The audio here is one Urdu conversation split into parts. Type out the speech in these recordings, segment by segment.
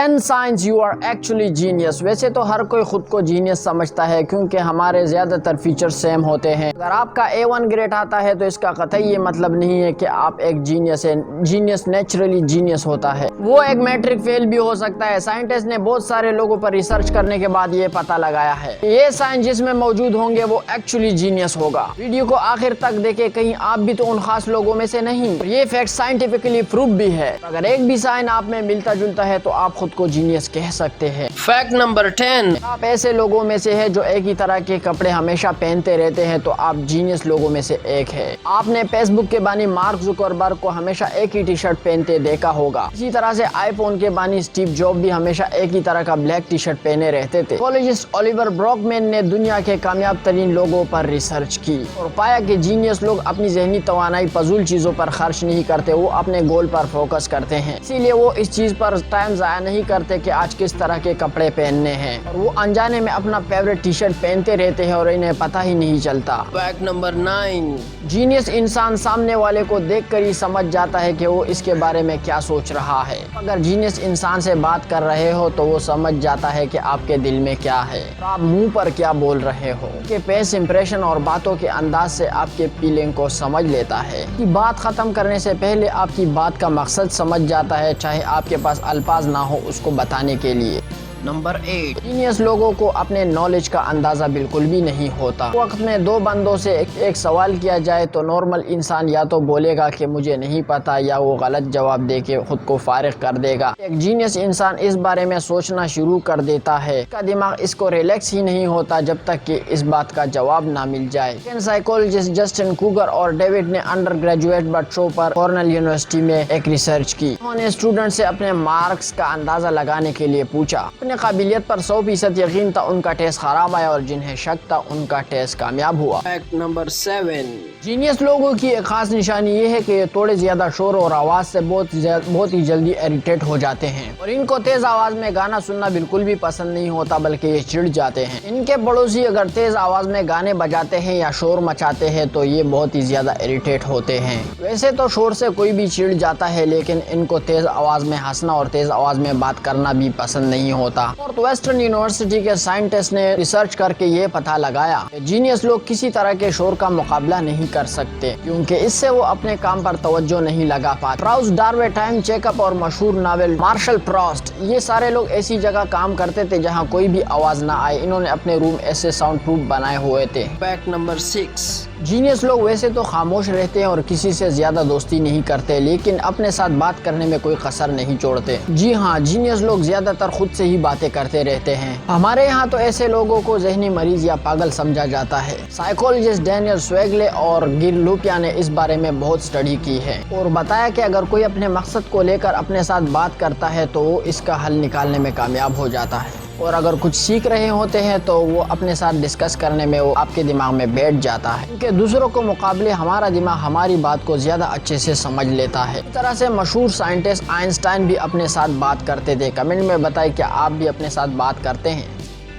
10 signs you are actually genius. ویسے تو ہر کوئی خود کو جینیس سمجھتا ہے کیونکہ ہمارے زیادہ تر فیچر سیم ہوتے ہیں. اگر آپ کا A1 گریڈ آتا ہے تو اس کا قطعی یہ مطلب نہیں ہے کہ آپ ایک جینیس ہیں. جینیس نیچرلی جینیس ہوتا ہے. وہ ایک میٹرک فیل بھی ہو سکتا ہے. سائنٹسٹ نے بہت سارے لوگوں پر ریسرچ کرنے کے بعد یہ پتہ لگایا ہے یہ سائن جس میں موجود ہوں گے وہ ایکچولی جینیس ہوگا. ویڈیو کو آخر تک دیکھیں, کہیں آپ بھی تو ان خاص لوگوں میں سے نہیں. یہ فیکٹ سائنٹیفکلی پروف بھی ہے. اگر ایک بھی سائن آپ میں ملتا جلتا ہے تو آپ خود کو جینیس کہہ سکتے ہیں. Fact number 10. آپ ایسے لوگوں میں سے ہیں جو ایک ہی طرح کے کپڑے ہمیشہ پہنتے رہتے ہیں تو آپ جینیس لوگوں میں سے ایک ہے. آپ نے فیس بک کے بانی مارک زکربرگ کو ہمیشہ ایک ہی ٹی شرٹ پہنتے دیکھا ہوگا. اسی طرح سے آئی فون کے بانی سٹیو جاب بھی ہمیشہ ایک ہی طرح کا بلیک ٹی شرٹ پہنے رہتے تھے. سائیکالوجسٹ الیور براکمین نے دنیا کے کامیاب ترین لوگوں پر ریسرچ کی اور پایا کہ جینیس لوگ اپنی ذہنی توانائی فضول چیزوں پر خرچ نہیں کرتے, وہ اپنے گول پر فوکس کرتے ہیں. اسی لیے وہ اس چیز پر ٹائم ضائع نہیں کرتے کہ آج کس طرح کے کپڑے پہننے ہیں, اور وہ انجانے میں اپنا فیوریٹ ٹی شرٹ پہنتے رہتے ہیں اور انہیں پتہ ہی نہیں چلتا. Fact number 9. جینیس انسان سامنے والے کو دیکھ کر ہی سمجھ جاتا ہے کہ وہ اس کے بارے میں کیا سوچ رہا ہے. اگر جینیس انسان سے بات کر رہے ہو تو وہ سمجھ جاتا ہے کہ آپ کے دل میں کیا ہے اور آپ منہ پر کیا بول رہے ہو. کہ فیس امپریشن اور باتوں کے انداز سے آپ کے فیلنگ کو سمجھ لیتا ہے. کہ بات ختم کرنے سے پہلے آپ کی بات کا مقصد سمجھ جاتا ہے, چاہے آپ کے پاس الفاظ نہ ہو اس کو بتانے کے لیے. نمبر 8. جینیس لوگوں کو اپنے نالج کا اندازہ بالکل بھی نہیں ہوتا. وقت میں دو بندوں سے ایک سوال کیا جائے تو نارمل انسان یا تو بولے گا کہ مجھے نہیں پتا, یا وہ غلط جواب دے کے خود کو فارغ کر دے گا. ایک جینیس انسان اس بارے میں سوچنا شروع کر دیتا ہے. اس کا دماغ اس کو ریلیکس ہی نہیں ہوتا جب تک کہ اس بات کا جواب نہ مل جائے. سائیکالوجسٹ جسٹن کوگر اور ڈیوڈ نے انڈر گریجویٹ بچوں پر کارنل یونیورسٹی میں ایک ریسرچ کی. انہوں نے اسٹوڈنٹ سے اپنے مارکس کا اندازہ لگانے کے لیے پوچھا. اپنے قابلیت پر 100% یقین تھا ان کا ٹیسٹ خراب آیا, اور جنہیں شک تھا ان کا ٹیسٹ کامیاب ہوا. Fact number 7. جینیس لوگوں کی ایک خاص نشانی یہ ہے کہ یہ تھوڑے زیادہ شور اور آواز سے بہت ہی جلدی اریٹیٹ ہو جاتے ہیں, اور ان کو تیز آواز میں گانا سننا بالکل بھی پسند نہیں ہوتا, بلکہ یہ چڑ جاتے ہیں. ان کے پڑوسی اگر تیز آواز میں گانے بجاتے ہیں یا شور مچاتے ہیں تو یہ بہت ہی زیادہ اریٹیٹ ہوتے ہیں. ویسے تو شور سے کوئی بھی چڑ جاتا ہے, لیکن ان کو تیز آواز میں ہنسنا اور تیز آواز میں بات کرنا بھی پسند نہیں ہوتا. نارتھ ویسٹرن یونیورسٹی کے سائنٹسٹ نے ریسرچ کر کے یہ پتہ لگایا کہ جینیس لوگ کسی طرح کے شور کا مقابلہ نہیں کر سکتے, کیونکہ اس سے وہ اپنے کام پر توجہ نہیں لگا پاتے. پراؤس ڈاروے ٹائم چیک اپ اور مشہور ناول مارشل پروسٹ, یہ سارے لوگ ایسی جگہ کام کرتے تھے جہاں کوئی بھی آواز نہ آئے. انہوں نے اپنے روم ایسے ساؤنڈ پروف بنائے ہوئے تھے. Fact number 6. جینیس لوگ ویسے تو خاموش رہتے ہیں اور کسی سے زیادہ دوستی نہیں کرتے, لیکن اپنے ساتھ بات کرنے میں کوئی قصر نہیں چھوڑتے. جی ہاں, جینیس لوگ زیادہ تر خود سے ہی باتیں کرتے رہتے ہیں. ہمارے یہاں تو ایسے لوگوں کو ذہنی مریض یا پاگل سمجھا جاتا ہے. سائیکالوجسٹ ڈینیل سویگلے اور گر لوپیا نے اس بارے میں بہت اسٹڈی کی ہے اور بتایا کہ اگر کوئی اپنے مقصد کو لے کر اپنے ساتھ بات کرتا ہے تو وہ اس کا حل نکالنے میں کامیاب ہو جاتا ہے, اور اگر کچھ سیکھ رہے ہوتے ہیں تو وہ اپنے ساتھ ڈسکس کرنے میں وہ آپ کے دماغ میں بیٹھ جاتا ہے, کیونکہ دوسروں کو مقابلے ہمارا دماغ ہماری بات کو زیادہ اچھے سے سمجھ لیتا ہے. اس طرح سے مشہور سائنٹسٹ آئنسٹائن بھی اپنے ساتھ بات کرتے تھے. کمنٹ میں بتائیں کہ آپ بھی اپنے ساتھ بات کرتے ہیں.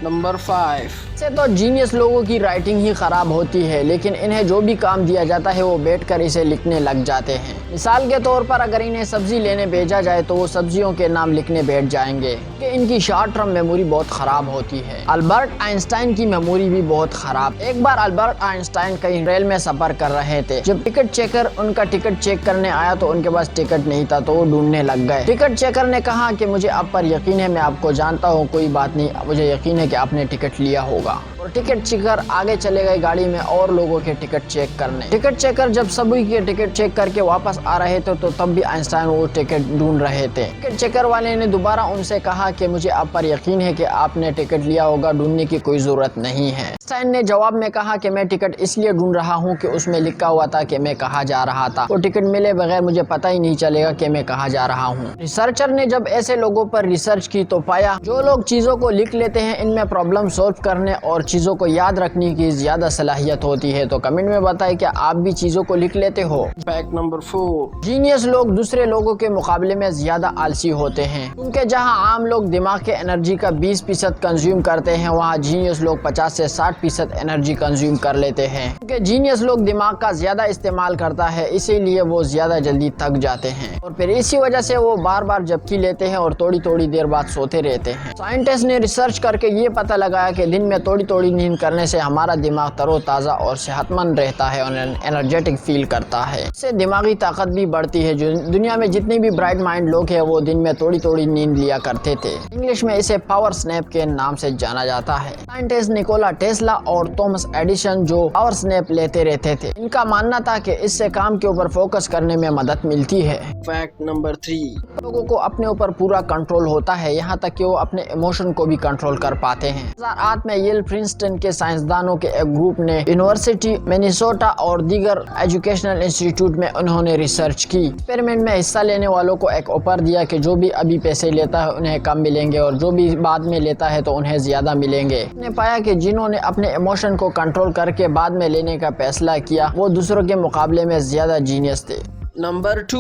نمبر 5. سے تو جینیس لوگوں کی رائٹنگ ہی خراب ہوتی ہے, لیکن انہیں جو بھی کام دیا جاتا ہے وہ بیٹھ کر اسے لکھنے لگ جاتے ہیں. مثال کے طور پر اگر انہیں سبزی لینے بھیجا جائے تو وہ سبزیوں کے نام لکھنے بیٹھ جائیں گے, کہ ان کی شارٹ ٹرم میموری بہت خراب ہوتی ہے. البرٹ آئنسٹائن کی میموری بھی بہت خراب. ایک بار البرٹ آئنسٹائن کہیں ریل میں سفر کر رہے تھے. جب ٹکٹ چیکر ان کا ٹکٹ چیک کرنے آیا تو ان کے پاس ٹکٹ نہیں تھا, تو وہ ڈھونڈنے لگ گئے. ٹکٹ چیکر نے کہا کہ مجھے آپ پر یقین ہے, میں آپ کو جانتا ہوں, کوئی بات نہیں, مجھے یقین ہے کہ آپ نے ٹکٹ لیا ہوگا. اور ٹکٹ چیکر آگے چلے گئے گاڑی میں اور لوگوں کے ٹکٹ چیک کرنے. ٹکٹ چیکر جب سبھی کے ٹکٹ چیک کر کے واپس آ رہے تھے تو تب بھی آئنسٹائن وہ ٹکٹ ڈھونڈ رہے تھے. ٹکٹ چیکر والے نے دوبارہ ان سے کہا کہ مجھے آپ پر یقین ہے کہ آپ نے ٹکٹ لیا ہوگا, ڈھونڈنے کی کوئی ضرورت نہیں ہے. آئنسٹائن نے جواب میں کہا کہ میں ٹکٹ اس لیے ڈھونڈ رہا ہوں کہ اس میں لکھا ہوا تھا کہ میں کہاں جا رہا تھا, اور ٹکٹ ملے بغیر مجھے پتہ ہی نہیں چلے گا کہ میں کہاں جا رہا ہوں. ریسرچر نے جب ایسے لوگوں پر ریسرچ کی تو پایا جو لوگ چیزوں کو لکھ لیتے ہیں ان میں میں پرابلم سولو کرنے اور چیزوں کو یاد رکھنے کی زیادہ صلاحیت ہوتی ہے۔ تو کمنٹ میں بتائیں کہ آپ بھی چیزوں کو لکھ لیتے ہو۔ Fact number 4. جینیس لوگ دوسرے لوگوں کے مقابلے میں زیادہ آلسی ہوتے ہیں، کیونکہ جہاں عام لوگ دماغ کے انرجی کا 20% کنزیوم کرتے ہیں، وہاں جینیس لوگ 50 سے 60% انرجی کنزیوم کر لیتے ہیں۔ کیونکہ جینیس لوگ دماغ کا زیادہ استعمال کرتا ہے، اسی لیے وہ زیادہ جلدی تھک جاتے ہیں، اور پھر اسی وجہ سے وہ بار بار جھپکی لیتے ہیں اور تھوڑی دیر بعد سوتے رہتے ہیں۔ سائنٹسٹ نے ریسرچ کر کے یہ پتہ لگایا کہ دن میں تھوڑی نیند کرنے سے ہمارا دماغ تر و تازہ اور صحت مند رہتا ہے اور انرجیٹک فیل کرتا ہے۔ اس سے دماغی طاقت بھی بڑھتی ہے۔ جو دنیا میں جتنے بھی برائٹ مائنڈ لوگ ہیں وہ دن میں تھوڑی نیند لیا کرتے تھے۔ انگلش میں اسے پاور سنیپ کے نام سے جانا جاتا ہے۔ سائنٹسٹ نکولا ٹیسلا اور تومس ایڈیسن جو پاور سنیپ لیتے رہتے تھے، ان کا ماننا تھا کہ اس سے کام کے اوپر فوکس کرنے میں مدد ملتی ہے۔ Fact number 3. لوگوں کو اپنے اوپر پورا کنٹرول ہوتا ہے، یہاں تک کہ وہ اپنے ایموشن کو بھی کنٹرول کر پاتے ہیں۔ 2008 میں ییل پرنسٹن کے سائنسدانوں کے ایک گروپ نے یونیورسٹی مینیسوٹا اور دیگر ایجوکیشنل انسٹیٹیوٹ میں انہوں نے ریسرچ کی۔ ایکسپیریمنٹ میں حصہ لینے والوں کو ایک آفر دیا کہ جو بھی ابھی پیسے لیتا ہے انہیں کم ملیں گے اور جو بھی بعد میں لیتا ہے تو انہیں زیادہ ملیں گے۔ انہوں نے پایا کہ جنہوں نے اپنے ایموشن کو کنٹرول کر کے بعد میں لینے کا فیصلہ کیا وہ دوسروں کے مقابلے میں زیادہ جینیس تھے۔ Number 2.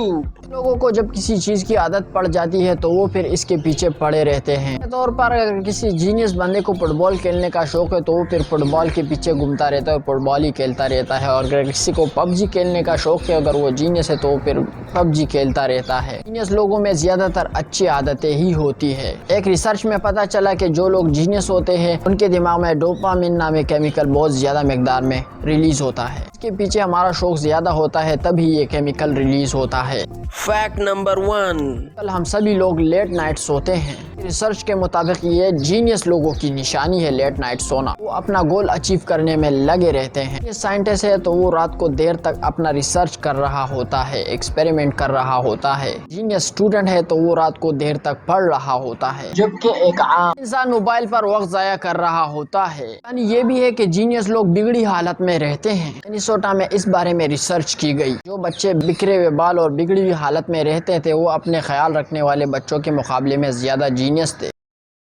لوگوں کو جب کسی چیز کی عادت پڑ جاتی ہے تو وہ پھر اس کے پیچھے پڑے رہتے ہیں۔ کے طور پر اگر کسی جینیس بندے کو فٹ بال کھیلنے کا شوق ہے تو وہ پھر فٹ بال کے پیچھے گھومتا رہتا ہے اور فٹ بال ہی کھیلتا رہتا ہے، اور اگر کسی کو پب جی کھیلنے کا شوق ہے اگر وہ جینیس ہے تو وہ پھر پب جی کھیلتا رہتا ہے۔ جینیس لوگوں میں زیادہ تر اچھی عادتیں ہی ہوتی ہے۔ ایک ریسرچ میں پتہ چلا کہ جو لوگ جینیس ہوتے ہیں ان کے دماغ میں ڈوپامین نامی کیمیکل بہت زیادہ مقدار میں ریلیز ہوتا ہے۔ اس کے پیچھے ہمارا شوق زیادہ ہوتا ہے تبھی یہ کیمیکل ریلیز ہوتا ہے۔ Fact number 1. کل ہم سبھی لوگ لیٹ نائٹ سوتے ہیں۔ ریسرچ کے مطابق یہ جینیس لوگوں کی نشانی ہے لیٹ نائٹ سونا۔ وہ اپنا گول اچیو کرنے میں لگے رہتے ہیں۔ یہ سائنٹسٹ ہے تو وہ رات کو دیر تک اپنا ریسرچ کر رہا ہوتا ہے، ایکسپیریمنٹ کر رہا ہوتا ہے۔ جینیس اسٹوڈنٹ ہے تو وہ رات کو دیر تک پڑھ رہا ہوتا ہے، جبکہ ایک عام انسان موبائل پر وقت ضائع کر رہا ہوتا ہے۔ یعنی یہ بھی ہے کہ جینیس لوگ بگڑی حالت میں رہتے ہیں۔ مینیسوٹا میں اس بارے میں ریسرچ کی گئی۔ جو بچے بکھرے ہوئے بال اور بگڑی ہوئی حالت میں رہتے تھے وہ اپنے خیال رکھنے والے بچوں کے مقابلے میں زیادہ جینیس تھے۔